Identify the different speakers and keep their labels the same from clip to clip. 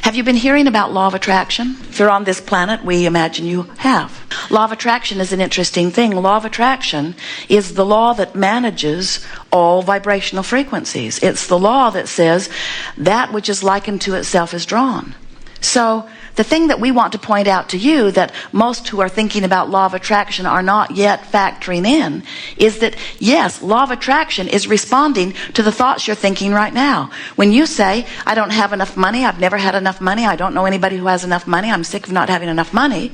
Speaker 1: Have you been hearing about law of attraction? If you're on this planet, we imagine you have. Law of attraction is an interesting thing. Law of attraction is the law that manages all vibrational frequencies. It's the law that says that which is likened to itself is drawn. So the thing that we want to point out to you, that most who are thinking about law of attraction are not yet factoring in, is that yes, law of attraction is responding to the thoughts you're thinking right now. When you say, I don't have enough money, I've never had enough money, I don't know anybody who has enough money, I'm sick of not having enough money,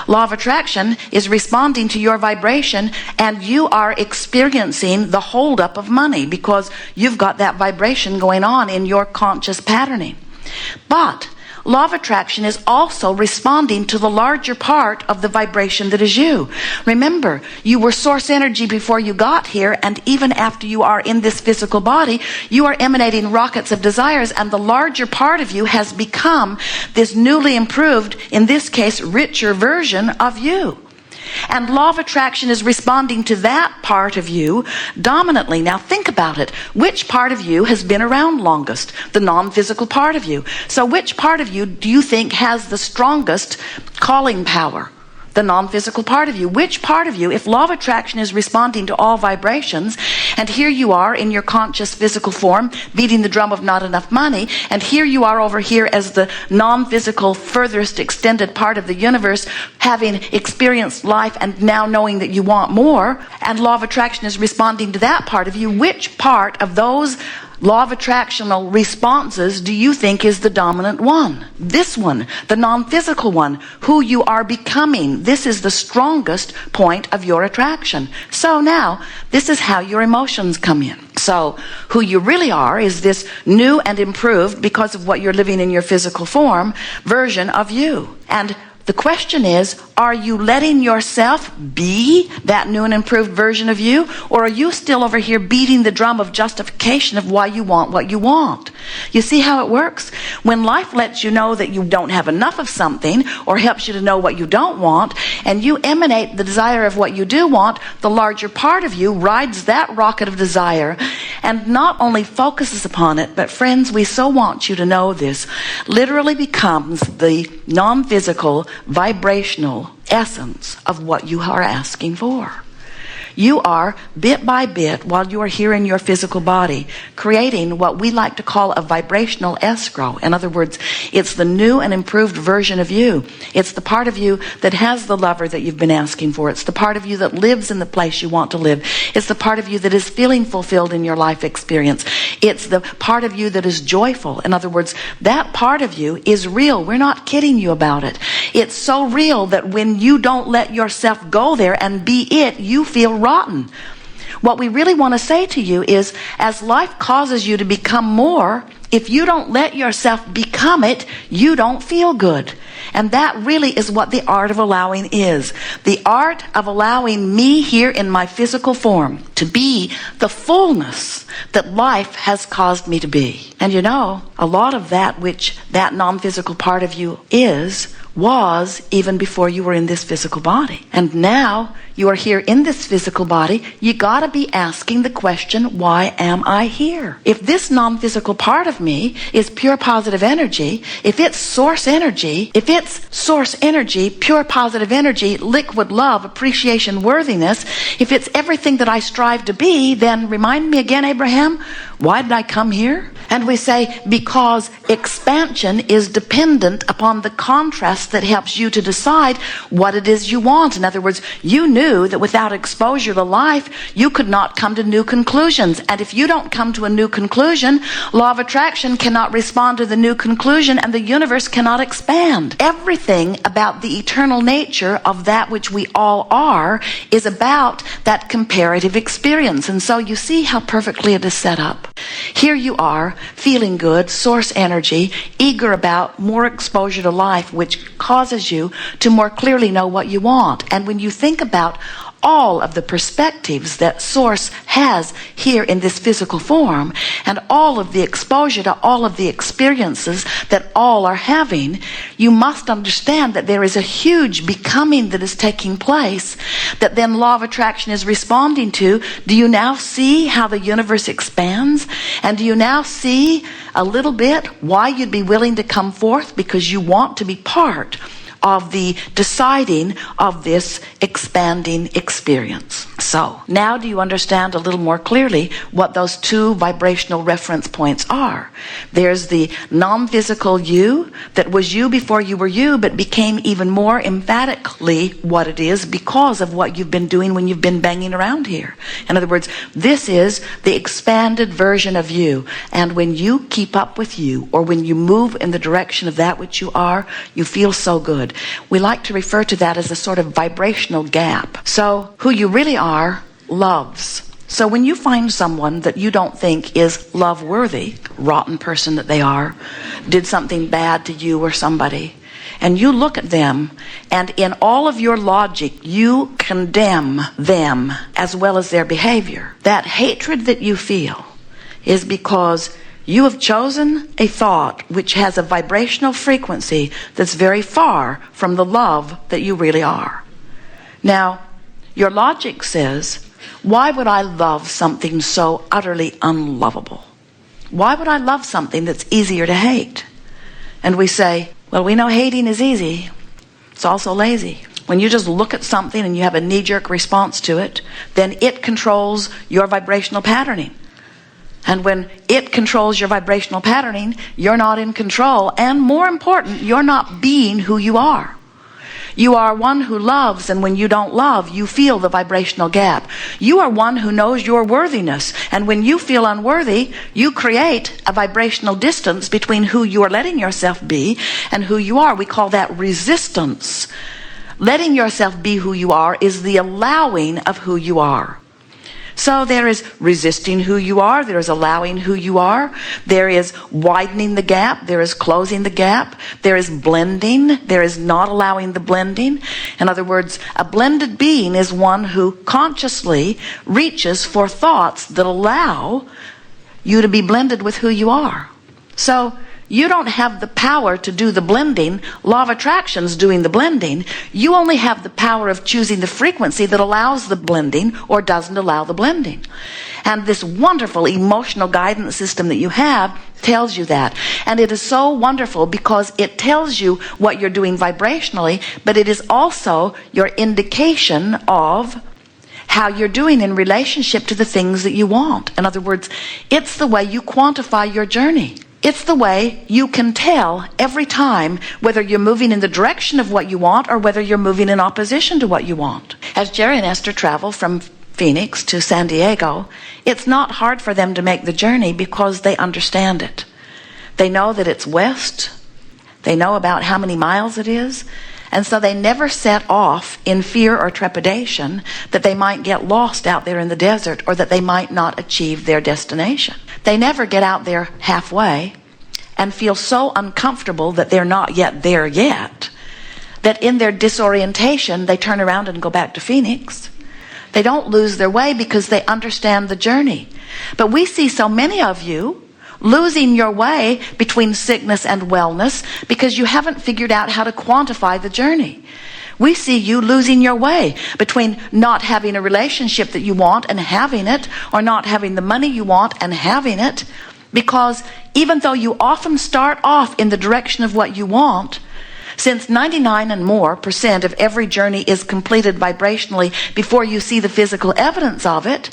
Speaker 1: law of attraction is responding to your vibration, and you are experiencing the holdup of money because you've got that vibration going on in your conscious patterning. But law of attraction is also responding to the larger part of the vibration that is you. Remember, you were source energy before you got here, and even after you are in this physical body, you are emanating rockets of desires, and the larger part of you has become this newly improved, in this case, richer version of you. And law of attraction is responding to that part of you dominantly. Now think about it. Which part of you has been around longest? The non-physical part of you. So which part of you do you think has the strongest calling power? The non-physical part of you. Which part of you, if law of attraction is responding to all vibrations, and here you are in your conscious physical form beating the drum of not enough money, and here you are over here as the non-physical furthest extended part of the universe, having experienced life and now knowing that you want more, and law of attraction is responding to that part of you, which part of those law of attractional responses do you think is the dominant one? This one, the non-physical one, who you are becoming. This is the strongest point of your attraction. So now, this is how your emotions come in. So, who you really are is this new and improved, because of what you're living in your physical form, version of you. And the question is, are you letting yourself be that new and improved version of you? Or are you still over here beating the drum of justification of why you want what you want? You see how it works? When life lets you know that you don't have enough of something, or helps you to know what you don't want, and you emanate the desire of what you do want, the larger part of you rides that rocket of desire and not only focuses upon it, but friends, we so want you to know this, literally becomes the non-physical, vibrational essence of what you are asking for. You are, bit by bit, while you are here in your physical body, creating what we like to call a vibrational escrow. In other words, it's the new and improved version of you. It's the part of you that has the lover that you've been asking for. It's the part of you that lives in the place you want to live. It's the part of you that is feeling fulfilled in your life experience. It's the part of you that is joyful. In other words, that part of you is real. We're not kidding you about it. It's so real that when you don't let yourself go there and be it, you feel rotten. What we really want to say to you is, as life causes you to become more, if you don't let yourself become it, you don't feel good. And that really is what the art of allowing is. The art of allowing me here in my physical form to be the fullness that life has caused me to be. And you know, a lot of that which that non-physical part of you was even before you were in this physical body. And now you are here in this physical body, you gotta be asking the question, why am I here? If this non-physical part of me is pure positive energy, if it's source energy, pure positive energy, liquid love, appreciation, worthiness, if it's everything that I strive to be, then remind me again, Abraham, why did I come here? And we say, because expansion is dependent upon the contrast that helps you to decide what it is you want. In other words, you knew that without exposure to life, you could not come to new conclusions. And if you don't come to a new conclusion, law of attraction cannot respond to the new conclusion, and the universe cannot expand. Everything about the eternal nature of that which we all are is about that comparative experience. And so you see how perfectly it is set up. Here you are, feeling good, source energy, eager about more exposure to life, which causes you to more clearly know what you want. And when you think about all of the perspectives that Source has here in this physical form, and all of the exposure to all of the experiences that all are having, you must understand that there is a huge becoming that is taking place that then law of attraction is responding to. Do you now see how the universe expands? And do you now see a little bit why you'd be willing to come forth? Because you want to be part of the deciding of this expanding experience. So, now do you understand a little more clearly what those two vibrational reference points are? There's the non-physical you that was you before you were you, but became even more emphatically what it is because of what you've been doing when you've been banging around here. In other words, this is the expanded version of you. And when you keep up with you, or when you move in the direction of that which you are, you feel so good. We like to refer to that as a sort of vibrational gap. So, who you really are loves. So when you find someone that you don't think is love-worthy, rotten person that they are, did something bad to you or somebody, and you look at them, and in all of your logic, you condemn them as well as their behavior, that hatred that you feel is because you have chosen a thought which has a vibrational frequency that's very far from the love that you really are. Now, your logic says, why would I love something so utterly unlovable? Why would I love something that's easier to hate? And we say, well, we know hating is easy. It's also lazy. When you just look at something and you have a knee-jerk response to it, then it controls your vibrational patterning. And when it controls your vibrational patterning, you're not in control. And more important, you're not being who you are. You are one who loves, and when you don't love, you feel the vibrational gap. You are one who knows your worthiness, and when you feel unworthy, you create a vibrational distance between who you are letting yourself be and who you are. We call that resistance. Letting yourself be who you are is the allowing of who you are. So there is resisting who you are, there is allowing who you are, there is widening the gap, there is closing the gap, there is blending, there is not allowing the blending. In other words, a blended being is one who consciously reaches for thoughts that allow you to be blended with who you are. So you don't have the power to do the blending. Law of attraction's doing the blending. You only have the power of choosing the frequency that allows the blending or doesn't allow the blending. And this wonderful emotional guidance system that you have tells you that. And it is so wonderful because it tells you what you're doing vibrationally, but it is also your indication of how you're doing in relationship to the things that you want. In other words, it's the way you quantify your journey. It's the way you can tell every time whether you're moving in the direction of what you want or whether you're moving in opposition to what you want. As Jerry and Esther travel from Phoenix to San Diego, it's not hard for them to make the journey because they understand it. They know that it's west. They know about how many miles it is. And so they never set off in fear or trepidation that they might get lost out there in the desert or that they might not achieve their destination. They never get out there halfway and feel so uncomfortable that they're not yet there yet, that in their disorientation they turn around and go back to Phoenix. They don't lose their way because they understand the journey. But we see so many of you losing your way between sickness and wellness because you haven't figured out how to quantify the journey. We see you losing your way between not having a relationship that you want and having it, or not having the money you want and having it, because even though you often start off in the direction of what you want, since 99% and more of every journey is completed vibrationally before you see the physical evidence of it,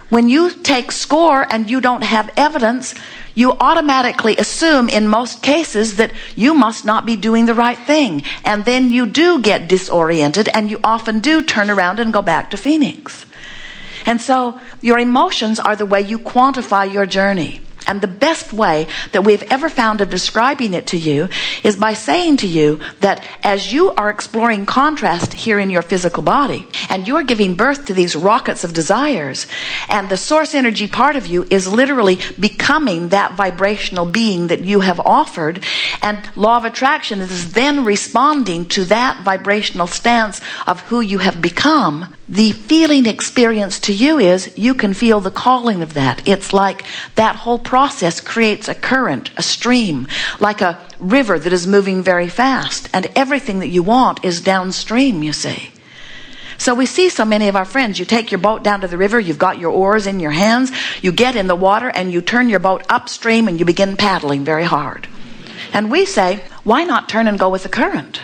Speaker 1: when you take score and you don't have evidence, you automatically assume in most cases that you must not be doing the right thing. And then you do get disoriented and you often do turn around and go back to Phoenix. And so your emotions are the way you quantify your journey. And the best way that we've ever found of describing it to you is by saying to you that as you are exploring contrast here in your physical body, and you're giving birth to these rockets of desires, and the source energy part of you is literally becoming that vibrational being that you have offered, And law of attraction is then responding to that vibrational stance of who you have become. The feeling experience to you is you can feel the calling of that. It's like that whole process creates a current, a stream, like a river that is moving very fast. And everything that you want is downstream, you see. So we see so many of our friends, you take your boat down to the river, you've got your oars in your hands, you get in the water and you turn your boat upstream and you begin paddling very hard. And we say, why not turn and go with the current?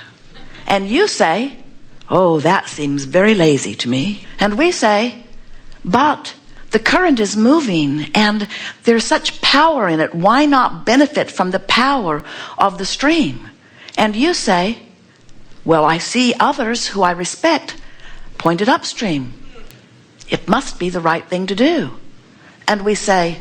Speaker 1: And you say, oh, that seems very lazy to me. And we say, but the current is moving and there's such power in it. Why not benefit from the power of the stream? And you say, well, I see others who I respect pointed upstream. It must be the right thing to do. And we say,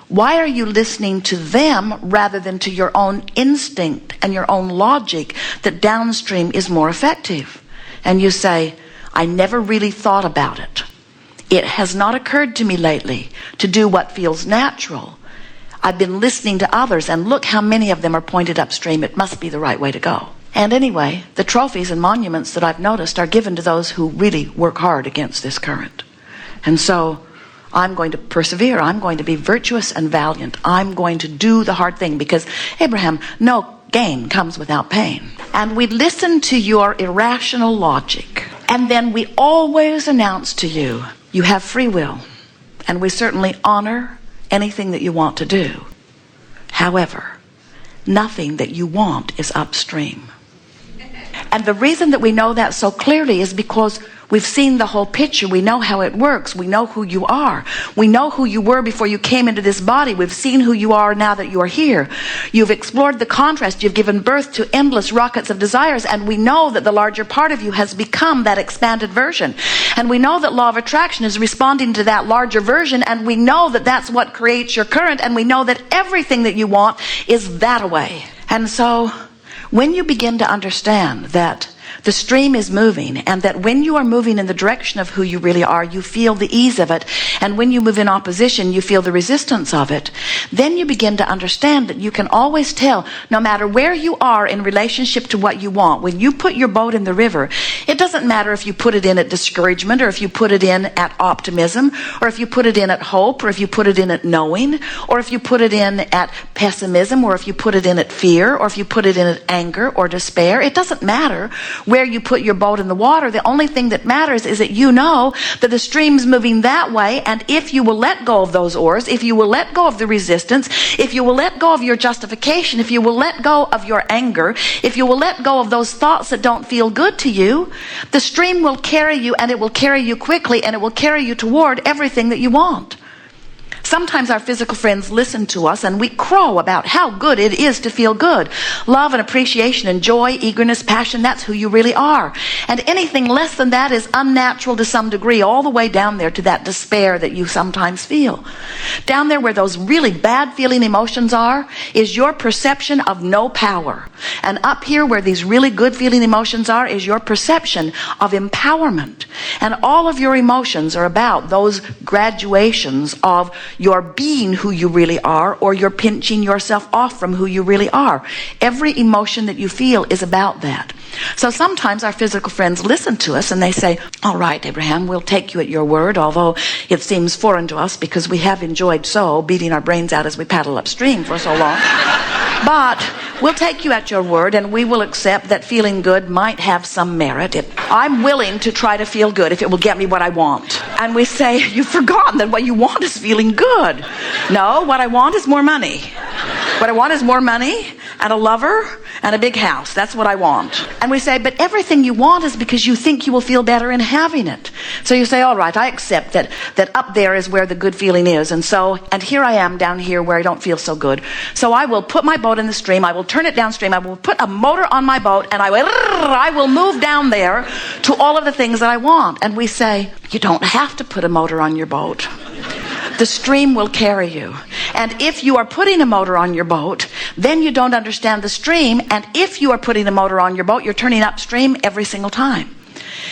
Speaker 1: why are you listening to them rather than to your own instinct and your own logic that downstream is more effective? And you say, I never really thought about it. It has not occurred to me lately to do what feels natural. I've been listening to others and look how many of them are pointed upstream. It must be the right way to go. And anyway, the trophies and monuments that I've noticed are given to those who really work hard against this current. And so I'm going to persevere. I'm going to be virtuous and valiant. I'm going to do the hard thing because, Abraham, no gain comes without pain. And we listen to your irrational logic. And then we always announce to you, you have free will. And we certainly honor anything that you want to do. However, nothing that you want is upstream. And the reason that we know that so clearly is because we've seen the whole picture. We know how it works. We know who you are. We know who you were before you came into this body. We've seen who you are now that you are here. You've explored the contrast. You've given birth to endless rockets of desires. And we know that the larger part of you has become that expanded version. And we know that law of attraction is responding to that larger version. And we know that that's what creates your current. And we know that everything that you want is that away. And so when you begin to understand that the stream is moving, and that when you are moving in the direction of who you really are, you feel the ease of it, and when you move in opposition, you feel the resistance of it, then you begin to understand that you can always tell, no matter where you are in relationship to what you want, when you put your boat in the river, it doesn't matter if you put it in at discouragement, or if you put it in at optimism, or if you put it in at hope, or if you put it in at knowing, or if you put it in at pessimism, or if you put it in at fear, or if you put it in at anger or despair. It doesn't matter where you put your boat in the water. The only thing that matters is that you know that the stream's moving that way, and if you will let go of those oars, if you will let go of the resistance, if you will let go of your justification, if you will let go of your anger, if you will let go of those thoughts that don't feel good to you, the stream will carry you, and it will carry you quickly, and it will carry you toward everything that you want. Sometimes our physical friends listen to us and we crow about how good it is to feel good. Love and appreciation and joy, eagerness, passion, that's who you really are. And anything less than that is unnatural to some degree, all the way down there to that despair that you sometimes feel. Down there where those really bad feeling emotions are is your perception of no power. And up here where these really good feeling emotions are is your perception of empowerment. And all of your emotions are about those graduations of your being who you really are, or you're pinching yourself off from who you really are. Every emotion that you feel is about that. So sometimes our physical friends listen to us and they say, all right, Abraham, we'll take you at your word, although it seems foreign to us because we have enjoyed so beating our brains out as we paddle upstream for so long. But we'll take you at your word, and we will accept that feeling good might have some merit. I'm willing to try to feel good if it will get me what I want. And we say, you've forgotten that what you want is feeling good. No, what I want is more money. What I want is more money and a lover and a big house. That's what I want. And we say, but everything you want is because you think you will feel better in having it. So you say, all right, I accept that up there is where the good feeling is. And here I am down here where I don't feel so good. So I will put my boat in the stream. I will turn it downstream. I will put a motor on my boat, and I will move down there to all of the things that I want. And we say, you don't have to put a motor on your boat. The stream will carry you. And if you are putting a motor on your boat, then you don't understand the stream. And if you are putting a motor on your boat, you're turning upstream every single time.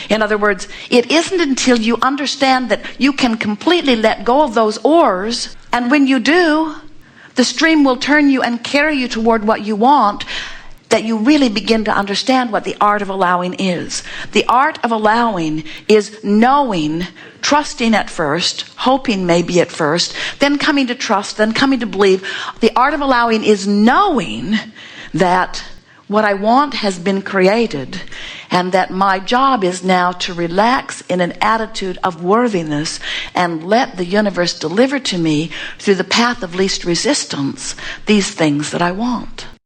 Speaker 1: In other words, it isn't until you understand that you can completely let go of those oars, and when you do, the stream will turn you and carry you toward what you want. that you really begin to understand what the art of allowing is. The art of allowing is knowing, trusting at first, hoping maybe at first, then coming to trust, then coming to believe. The art of allowing is knowing that what I want has been created, and that my job is now to relax in an attitude of worthiness and let the universe deliver to me through the path of least resistance these things that I want.